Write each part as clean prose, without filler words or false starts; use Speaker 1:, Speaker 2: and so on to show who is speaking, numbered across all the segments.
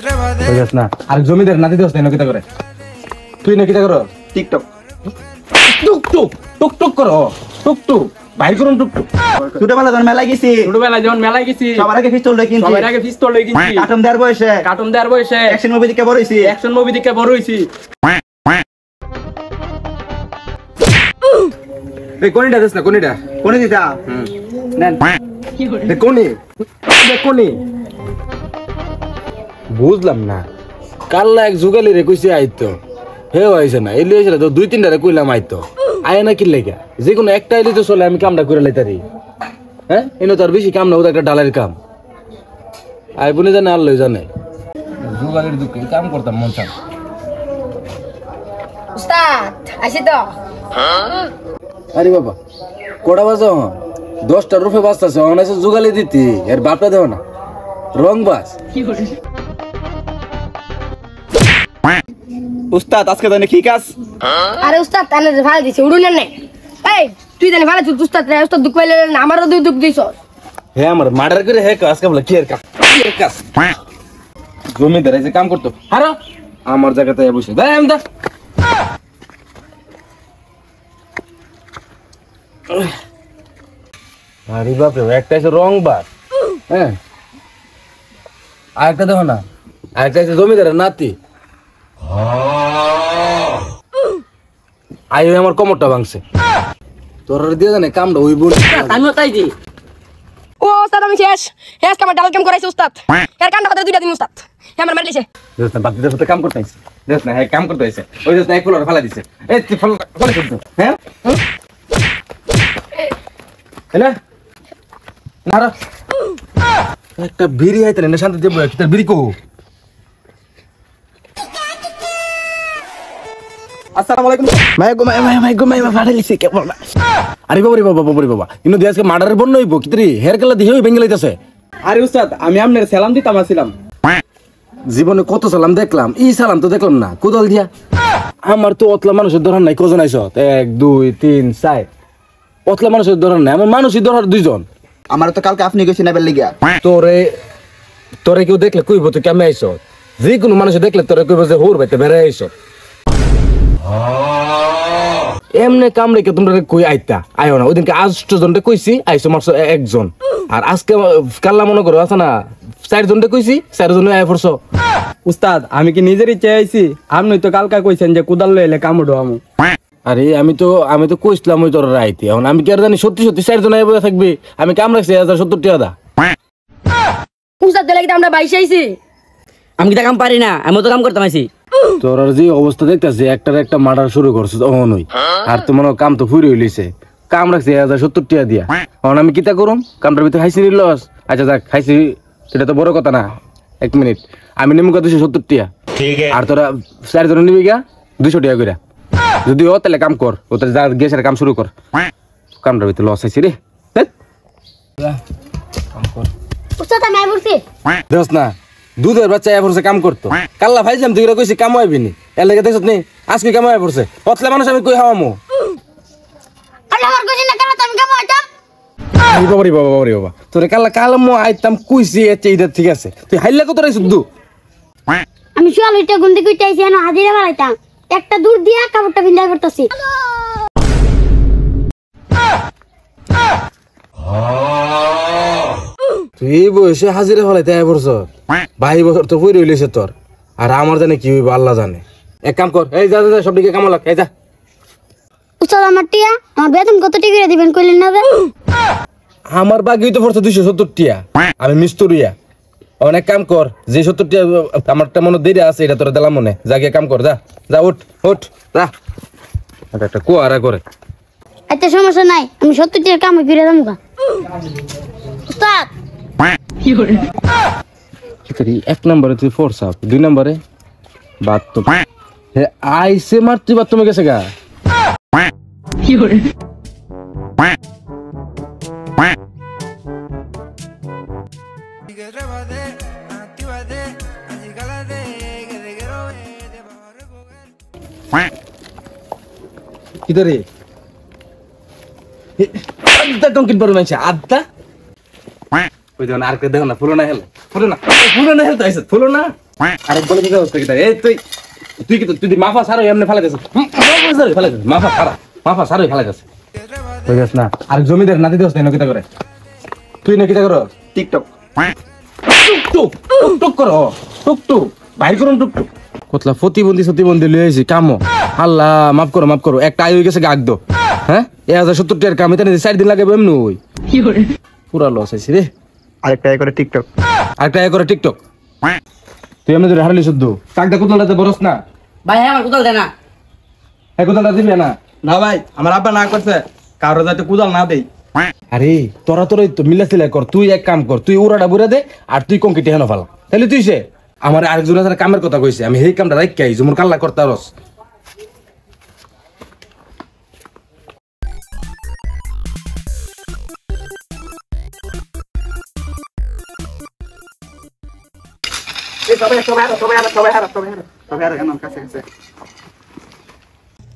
Speaker 1: বুঝছ না আর জমিদার নাতি দোস্ত না কিটা করে তুই না কিটা করো
Speaker 2: টিকটক
Speaker 1: টুক টুক টুক টুক করো টুক টুক বাইর করুন টুক টুক
Speaker 2: ছোটবেলা যখন মেলায় গেছি সবার আগে পিস্তল লই কিনছি কার্টুন দেওয়ার বয়সে অ্যাকশন মুভি দেখে বড় হইছি
Speaker 1: এই কোনিটা দেস না কোনিটা
Speaker 2: কোনে দিতা নেন
Speaker 1: কোনি বুঝলাম না কাল্লা এক যুগালি রে কইছে আইতো হে হইছে না এলি হইছে তো দুই তিনটা রে কইলাম আইতো আয় না কি লাগা যে কোনো একটা এলি তো চলে আমি কামটা করে লাইতারি হ্যাঁ এনে তো আর বেশি কাম না ওটা একটা ডালের কাম আই বলে জানে আর লই জানে যুগালির দুঃখে কাম করতাম মন চান
Speaker 3: উস্তাদ আসি তো
Speaker 1: আরে বাবা কোড়া বাজো 10টার রূপে বাজতাছে অনেক যুগালি দিতি এর বাপটা দেও না রং বাস
Speaker 2: উস্তাদ আজকে জানি কি কাজ
Speaker 3: আরে উস্তাদ তানে ভালো দিছে উড়ুন না এই তুই জানি ভালো তুই উস্তাদ রে উস্তাদ দুঃখ পাইলে না আমারও দুঃখ দিছ
Speaker 1: হে আমার মার্ডার করে হে কাজ কামলা কি এর কাজ জমিদার এসে কাম করতো হারো আমার জায়গাতে বসে দাই আমদা আরে বাপ রে একটা আছে রং বাস হ্যাঁ আরেকটা দেখো না আরেকটা আছে জমিদারের নাতি আই আমার কোমরটা ভাঙছে তোর দিয়ে জানে কামটা ওই বল
Speaker 3: আমিও তাই দি ও উস্তাদ আমি শেষ কাম ডাল কাম করাইছি উস্তাদ এর কান্না কথা দুইটা দিন উস্তাদ আমার মার দিছে
Speaker 1: দেখ না বাকিদের সাথে কাম করতে আইছে দেখ না হ্যাঁ কাম করতে আইছে ওই যে এক ফলোর ফেলা দিছে এই তুই ফলো করতে হ্যাঁ এলা নারা একটা বিড়ি আইতে না শান্তি দেব কি তার বিড়ি কো
Speaker 2: আসসালামু আলাইকুম
Speaker 1: মাই ফাটাইছে কে বল আরে বাবা ইনো দিয়ে আজকে মার্ডারের বন্য হইব কিতরি হেয়ার কালা দিয়ে হই বেঙ্গলাইতাছে
Speaker 2: আরে উস্তাদ আমি আপনার সালাম দিতাম আসছিলাম
Speaker 1: জীবনে কত সালাম দেখলাম এই সালাম তো দেখলাম না কোদাল দিয়া আমার তো অতলা মানুষের ধরার নাই কজন আইছ 1 2 3 4 অতলা মানুষের ধরার নাই আমার মানুষই ধরার দুইজন
Speaker 2: আমার তো কালকে আপনি গেছেন এবার লিগা
Speaker 1: তোরে কেউ দেখলে কইব তুই কেমন আইছ যে কোনো মানুষ দেখলে তোরে কইব যে হোর বাইতে বেড়ে আইছ এমনে কাম রেখে তোমরা কই আইতা আইও না ওইদিনকে 8 জনটা কইছি আইছো মাত্র একজন আর আজকে কাল্লা মনে করো আছে না 4 জনটা কইছি 4 জনে আই পড়ছো
Speaker 4: উস্তাদ আমি কি নিজের ইচ্ছে আইছি আপনি তো কালকা কইছেন যে কুদাল লইলে কামড়ো আমি
Speaker 1: আরে আমি তো কইছিলাম ওই তোর রাইতে এখন আমি কি আর জানি সত্যি 4 জন আইবা থাকবে আমি কাম রাখছি 1070 টাকা দা
Speaker 3: উস্তাদ দিলে কি আমরা বাইশে আইছি
Speaker 5: আমি কি কাম পারি না আমি তো কাম করতাম আইছি
Speaker 1: তোর যে অবস্থা দেখতেছি একটার একটা মার্ডার শুরু করছিস অহনই আর তো মনে কাম তো ফুরি হইলিছে কাম রাখছি 1070 টাকা দিয়া এখন আমি কিতা করুম কামটার ভিতরে খাইছি লস আচ্ছা যাক খাইছি এটা তো বড় কথা না 1 মিনিট আমি নিমু কত 270 টাকা ঠিক আছে আর তোরা 4 জন নিবি গা 200 টাকা কইরা যদি ও তাহলে কাম কর ও তাহলে যা গেছের কাম শুরু কর কামটার ভিতরে লস আইছি রে কাম কর
Speaker 3: উস্তাদ আমি বলছি
Speaker 1: দেখ না দুধের বাচ্চা এফরছে কাম করতো কাল্লা ভাইজাম তুই কইছি কাম হইবি নি এর লাগে দেখছ নি আজকে কাম হই পড়ছে পতলা মানুষ আমি কই হাওয়ামু
Speaker 3: আল্লাহ আমার কইছি না কেন তুমি কেমন আইতাম
Speaker 1: বাবা তোরে কাল মো আইতাম কইছি এতে ইদা ঠিক আছে তুই হাইলা কত রে শুদ্ধ
Speaker 3: আমি শুয়াল হইতে গুন্দি কইতে আইছি না হাজিরা বাড়াইতাম একটা দূর দিয়া কাপড়টা বিন্দাই করতেছি
Speaker 1: তুই বসে হাজিরা ফলাইতে আয় পড়ছ 22 বছর তো পড়ে হইলিছে তোর আর আমার জানে কি হইব আল্লাহ জানে এক কাম কর এই যা সব দিকে কাম লাগ এই যা
Speaker 3: উস্তাদ আমার টিয়া আমার বেতন কত টাকা দিবেন কইলেন না যে
Speaker 1: আমার বাকি তো পড়ছে 270 টাকা আমি মিস্তুরিয়া অনেক কাম কর যে 70 টাকা আমারটা মনে দেরি আছে এটা তোরা দিলাম মনে যা গিয়ে কাম কর যা উঠ যা এটা একটা কুয়ারা করে
Speaker 3: আচ্ছা সমস্যা নাই আমি 70 টাকা কামে ফিরে যাবো গা উস্তাদ
Speaker 1: কি করি 1 নম্বরে তুই ফোর্স আপ 2 নম্বরে বাত তো হে আইসে মারতি বাত তুমি গেছে গা কি করে কিদরে আদা টঙ্কিন পড়ে মাইছে আদা ওই দেখো না আর কে দেখো না ফুলো না হেল তো আইছে ফুলো না আরে বলে দিতে হচ্ছে কি এই তুই কি তুই মাফা সারো এমনি ফেলে দিছিস মাফা সারো ফেলে দিছিস তুই গেছ না আর জমিদার নাতি দোস না কিটা করে তুই না কিটা করো
Speaker 2: টিকটক
Speaker 1: টুক টুক টুক করো টুক টুক বাইর করুন টুক টুক কতলা প্রতিবন্ধী লই আইছি কামো আল্লাহ মাফ করো একটা আই হয়ে গেছে গাগ দো হ্যাঁ 1070 টাকার কাম এটা 4 দিন লাগে এমনি ওই পুরা লস হইছে রে
Speaker 2: আরেকটা করে টিকটক
Speaker 1: তুই এমনি ধরে হারলি শুদ্ধ টাকদা কোতলাতে বরস না
Speaker 5: ভাই আমার কোদাল দেনা
Speaker 1: এই কোতলটা দিবি না
Speaker 4: না ভাই আমার আব্বা না করছে কারো যাতে কুদাল না দেই
Speaker 1: আরে তোরা তোর তো মিলাছিলা কর তুই এক কাম কর তুই উড়াটা বুড়া দে আর তুই কঙ্কিটি হেন ফালা তাহলে তুই সে আমার আরেকজন আছে কামের কথা কইছে আমি সেই কামটা রাখ আইছি মোর কাল্লা করতে রস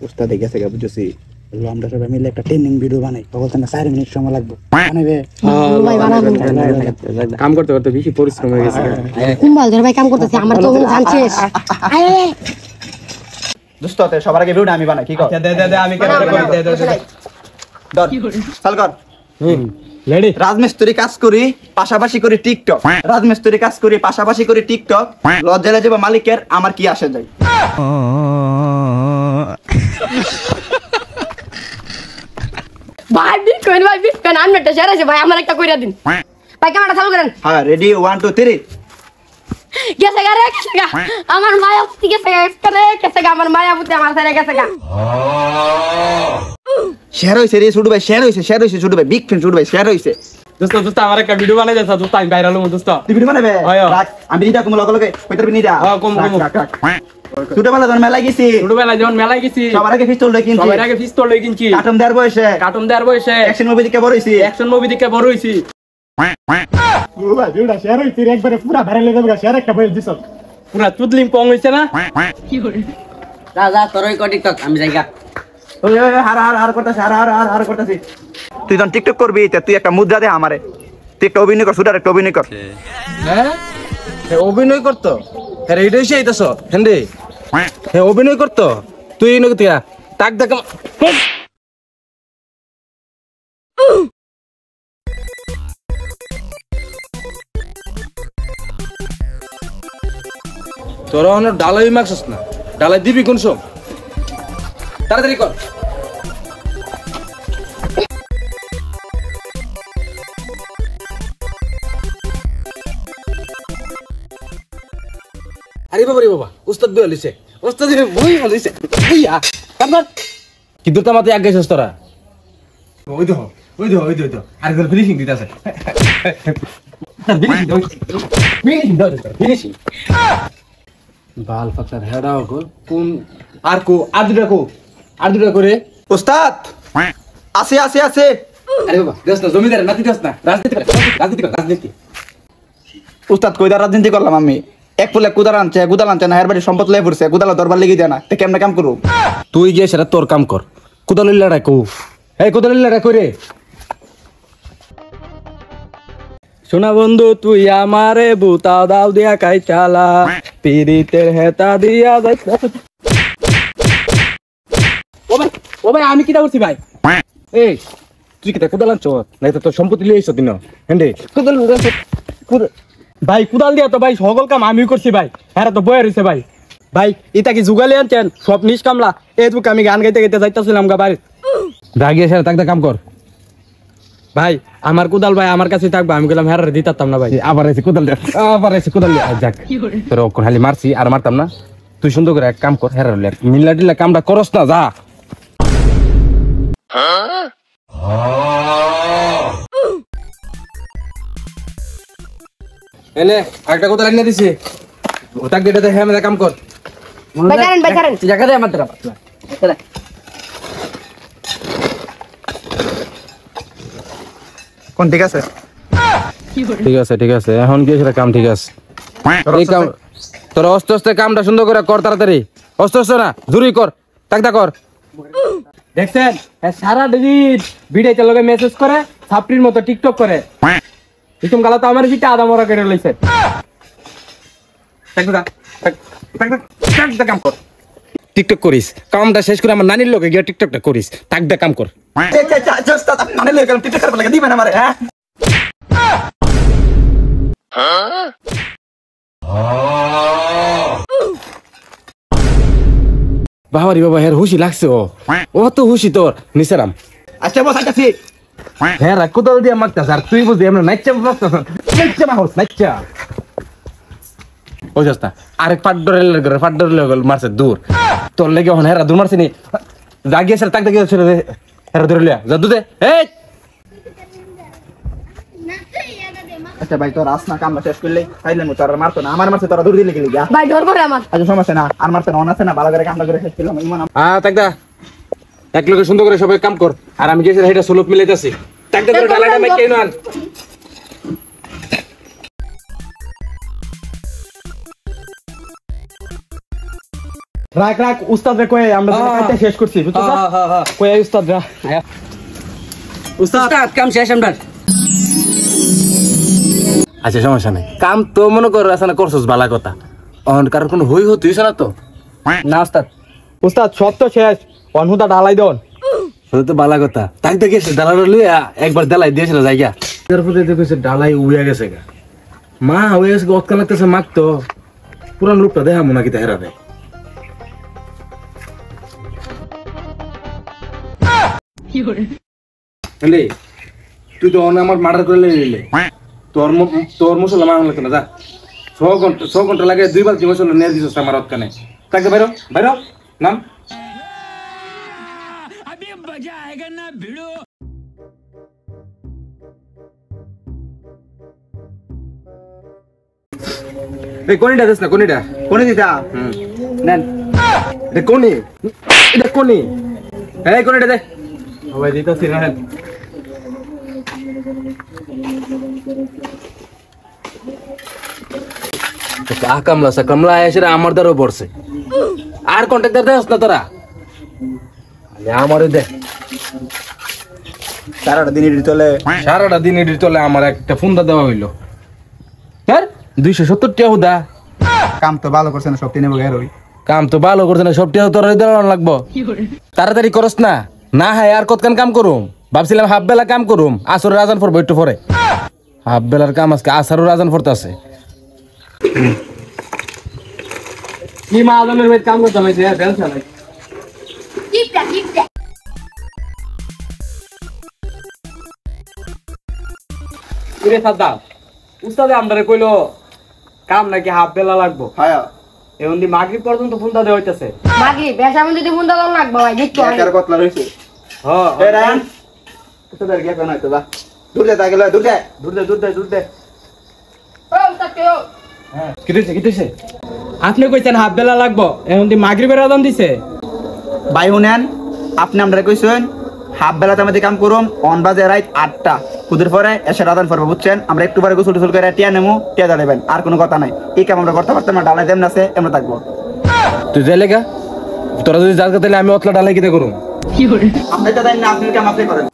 Speaker 2: উস্তাদ গেছে গা বুঝছি আমরা সবাই মিলে একটা ট্রেনিং ভিডিও বানাই তখন 4 মিনিট সময় লাগবে বানাবে
Speaker 3: ভাই বানাবো
Speaker 4: কাম করতে করতে বেশি পরিশ্রম হয়ে গেছে
Speaker 3: কুম্বাল ধরে ভাই কাম করতেছে আমার তো জানছিস আরে
Speaker 2: দোস্ত সবার আগে ভিডিও আমি বানাই কি কর
Speaker 4: আচ্ছা দে আমি ক্যামেরা করি দে
Speaker 2: ধর চাল কর
Speaker 4: রেডি
Speaker 2: রাজমিস্ত্রি কাজ করি পাশাপাশি করি টিকটক রাজমিস্ত্রি কাজ করি পাশাপাশি করি টিকটক লজ্জা যাবে মালিকের আমার কি আসে যায়
Speaker 3: ভাই বিটকয়েন আনমেটটা শেয়ার আছে ভাই আমার একটা কইরা দিন ভাই ক্যামেরাটা চালু করেন
Speaker 2: হ্যাঁ রেডি 1 2 3
Speaker 3: গেছে গা আমার মায়াবতী গেছে গা আমার মায়াবতী আমার সারা গেছে গা
Speaker 2: শেয়ার হইছে রে ছোট ভাই শেয়ার হইছে ছোট ভাই বিগ ফ্যান ছোট ভাই শেয়ার হইছে
Speaker 4: দোস্ত আমার একটা ভিডিও বানাই দেছা দোস্ত আমি ভাইরাল হবো দোস্ত
Speaker 2: তুই ভিডিও বানাবে
Speaker 4: হয়।
Speaker 2: রাখ, আমি এটা কোন লগে কইতারবি নি দা
Speaker 4: কম
Speaker 2: ছোট বেলা যখন মেলা গেছি
Speaker 4: ছোটবেলায় যখন মেলায় গেছি
Speaker 2: সবার আগে পিস্তল লই কিনছি
Speaker 4: সবার আগে পিস্তল লই কিনছি
Speaker 2: কার্টুন দেওয়ার বয়সে
Speaker 4: কার্টুন দেওয়ার বয়সে
Speaker 2: অ্যাকশন মুভি দেখে বড় হইছি
Speaker 4: অ্যাকশন মুভি দেখে বড় হইছি পুরা চুদলিম কম হইছে না
Speaker 5: রাজা তোর ওই টিকটক আমি জায়গা
Speaker 2: ওই হার করতেছি তুই যখন টিকটক করবি তা তুই একটা মুদ্রা দে আমারে তুই একটা অভিনয় কর সুদার একটা অভিনয় কর
Speaker 1: হ্যাঁ অভিনয় করতো হ্যাঁ এইটাই সে আইতাছ হেন্ডে হ্যাঁ অভিনয় করতো তুই এই নকি তাক দেখ তোরা অন্য ডালাই মাখছিস না ডালাই দিবি কোন সব তাড়াতাড়ি কর আরে বাবা উস্তাদ বই লিছে উস্তাদ বই লিছে বুইয়া কামন কিন্তু তামাতে আগে গেছস তোরা ওই দো আরে তোর ফিনিশিং দিতাছে ফিনিশিং বাল ফাটার হেডাও কো কোন আর দুটা করে
Speaker 2: উস্তাদ আছে
Speaker 1: আরে বাবা দেখ না জমিদার নাতি দেখ না রাজনীতি
Speaker 2: উস্তাদ কইদার রাজনীতি করলাম আমি এক ফুলে কুদাল আনছে না এর বাড়ি সম্পদ লয়ে পড়ছে কুদাল দরবার লেগে দেয় না তে কেমনে কাম করব
Speaker 1: তুই গিয়ে সেটা তোর কাম কর কোদালির লড়াই কো এই কোদালির লড়াই কইরে
Speaker 4: শোনা বন্ধু তুই আমারে বুতা দাও দিয়া কাই চালা পিরিতের হেতা দিয়া যাই ও ভাই আমি কিটা করছি ভাই
Speaker 1: এই তুই কি কোদাল আনছ নাই তো তোর সম্পত্তি লিয়ে আইছ দিন হেন্ডে
Speaker 4: ভাই কুদাল দিয়া তো ভাই সকল কাম আমি করছি ভাই হ্যাঁ তো বয়ে রয়েছে ভাই ভাই এটা কি জুগালি আনছেন সব নিজ কামলা এই তুই আমি গান গাইতে গাইতে যাইতেছিলাম গা বাড়ি
Speaker 1: রাগিয়ে সেটা তাক কাম কর
Speaker 4: ভাই আমার কুদাল ভাই আমার কাছে থাকবে আমি গেলাম হ্যাঁ দিতাম না ভাই
Speaker 1: আবার এসে কোদাল যাক তোর খালি মারছি আর মারতাম না তুই সুন্দর করে এক কাম কর হেরা মিল্লা টিল্লা কামটা করস না যা এনে একটা কোদাল এনে দিছি ওটাক দিতে হ্যাঁ মেলা কাম কর
Speaker 3: ভাই ছাড়েন
Speaker 5: জায়গা দে আমার তোরা
Speaker 2: কোন ঠিক আছে
Speaker 1: ঠিক আছে এখন কি সেটা কাম ঠিক আছে এই কাম তোর অস্তে কামটা সুন্দর করে কর তাড়াতাড়ি অস্তে না জরুরি কর তাকদা কর
Speaker 4: দেখছেন সারা দিন ভিডিওতে লগে মেসেজ করে ছাপড়ির মতো টিকটক করে এরকম গালা তো আমার ভিটা আদা মরা করে লইছে
Speaker 1: কাম কর টিকটক করিস কামটা শেষ করে আমার নানির লোকে গিয়ে টিকটকটা করিস তাকদা কাম কর
Speaker 2: উস্তাদ আপনি মানে লয়ে গেলাম টিকটক করতে লাগে দিবেন আমারে হ্যাঁ
Speaker 1: বাবারি বাবা হের হুশি লাগছে ও তো হুশি তোর নিসারাম
Speaker 2: আচ্ছা বস আইতাছি
Speaker 1: হ্যাঁ রাখ কোদাল দিয়ে মারতাস আর তুই বুঝি আমরা নাইচা মারতাস নাইচা মারস নাইচা ও জাস্তা আরেক ফাড্ডরের গেল মারছে দূর তোর লেগে হন হেরা দূর মারছিনি জাগিয়ে স্যার তাক দেখে ছিল হেরা ধরে লিয়া যা দুদে এই
Speaker 2: আচ্ছা ভাই তোর আসনা কামটা শেষ করলে খাইলে মু তোর মারতো না আমার মারছে তোরা দূর দিলে গেলি গা
Speaker 3: ভাই ডর করে আমার
Speaker 2: আচ্ছা সমস্যা না আর মারতে না আছে না ভালো করে কামটা করে শেষ করলাম ইমান
Speaker 1: তাকদা এক লোকে সুন্দর করে সবাই কাম কর আর আমি গেছি হেটা সুলুক মিলাইতাছি তাকদা করে ডালাটা মাই কেন আন
Speaker 4: রাখ উস্তাদ রে কয়ে আমরা কাজটা শেষ করছি বুঝছো কয়ে উস্তাদ রা
Speaker 5: উস্তাদ কাম শেষ আমরা
Speaker 1: আচ্ছা সমস্যা নাই কাম তো মনে কর আছে না করছস বালা কথা অন কারণ কোনো হই হতে হইছ না তো
Speaker 4: না উস্তাদ সব তো শেষ অনহুদা ঢালাই দন
Speaker 1: সেটা তো বালা কথা তাই তো গেছে ডালাটা লইয়া একবার ডালাই দিয়েছিল জায়গা তারপরে দেখেছে ডালাই উড়ে গেছে গা মা হয়ে গেছে অতকা লাগতেছে মাগ তো পুরান রূপটা দেখা মনে কি হেরা দেয় তুই তো আমার মার্ডার করে নিলে তোর মশলা মাংস লাগতো না যা 6 ঘন্টা লাগে 2 বালতি মশলা নিয়ে দিছিস আমার অতকানে তাকে বাইরো নাম এই কোনিটা দেস না কোনিটা
Speaker 2: কোনে দিতা নেন
Speaker 1: এটা কোনি এই কোনিটা দে
Speaker 4: ভাই দিতাছি না
Speaker 1: কামলা এসে আমার দ্বারও পড়ছে আর কন্ট্রাক্টর দেস না তোরা আমারও দে
Speaker 2: সারাটা দিন এডিট চলে
Speaker 1: আমার একটা ফোন দেওয়া হইলো 270 টাকা হুদা
Speaker 2: কাম তো ভালো করছে না সব তিনে বগের হই
Speaker 1: কাম তো ভালো করছে না সব টাকা তোর দেওয়া লাগবো তাড়াতাড়ি করস না হ্যাঁ আর কতক্ষণ কাম করুম ভাবছিলাম হাফ বেলা কাম করুম আসরের আজান পড়বো একটু পরে হাফ বেলার কাম আজকে আসরের আজান পড়তে আছে
Speaker 4: কি মা আদমের ভাই কাম করতে হইছে বেল চালাই ইরে সাদা উস্তাদে আমদারে কইলো কাম নাকি হাফ বেলা লাগবো
Speaker 2: হ্যাঁ
Speaker 4: এখন দি মাগরিব পর্যন্ত ফোন দা দেওয়া হইতাছে
Speaker 3: মাগি বেশা মন যদি ফোন দাও লাগবে ভাই দেখতো
Speaker 2: একার কতলা রইছে
Speaker 4: হ্যাঁ
Speaker 2: এ রান তোদের গিয়া কোন হইতো বা দূর দে তাগেল দূর দে
Speaker 3: ও উস্তাদ কেও
Speaker 1: কি দিছে
Speaker 4: আপনি কইছেন হাফ বেলা লাগবো এখন দি মাগরিবের আজান দিছে
Speaker 2: ভাই শুনেন আপনি আমরা কইছেন হাফ বেলাতে আমাদের কাম করুম অন বাজে রাত 8টা কুদের পরে এসে রাদান পড়বো বুঝছেন আমরা একটু পরে গোসল টোসল করে টিয়া নেমু টিয়া দাঁড়াবেন আর কোনো কথা নাই এই কাম আমরা করতে পারতাম না ডালাই দেম নাছে আমরা থাকবো
Speaker 1: তুই যাইলে গা তোরা যদি যাস তাহলে আমি অতলা ডালাই কিতে করুম
Speaker 2: আপনি তো দেন না আপনি কাম আপনি করেন